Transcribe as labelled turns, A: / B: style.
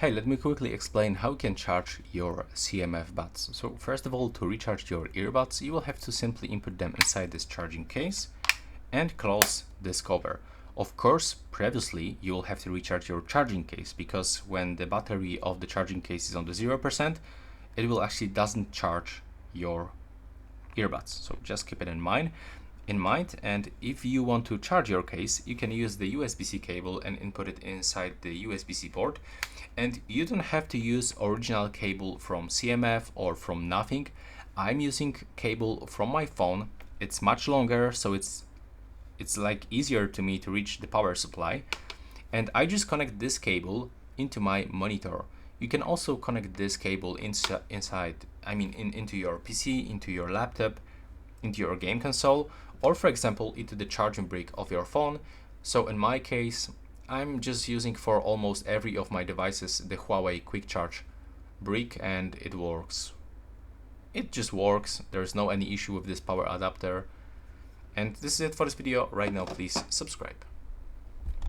A: Hey, let me quickly explain how you can charge your CMF buds. So first of all, to recharge your earbuds, you will have to simply input them inside this charging case and close this cover. Of course, previously you will have to recharge your charging case, because when the battery of the charging case is on the 0%, it will actually doesn't charge your earbuds. So just keep it in mind. And if you want to charge your case, you can use the USB-C cable and input it inside the USB-C port. And you don't have to use original cable from CMF or from nothing. I'm using cable from my phone. It's much longer, so it's like easier to me to reach the power supply. And I just connect this cable into my monitor. You can also connect this cable into your PC, into your laptop, into your game console, or for example into the charging brick of your phone. So in my case, I'm just using for almost every of my devices the Huawei quick charge brick, and it works. It just works. There's no any issue with this power adapter. And this is it for this video. Right now, please subscribe.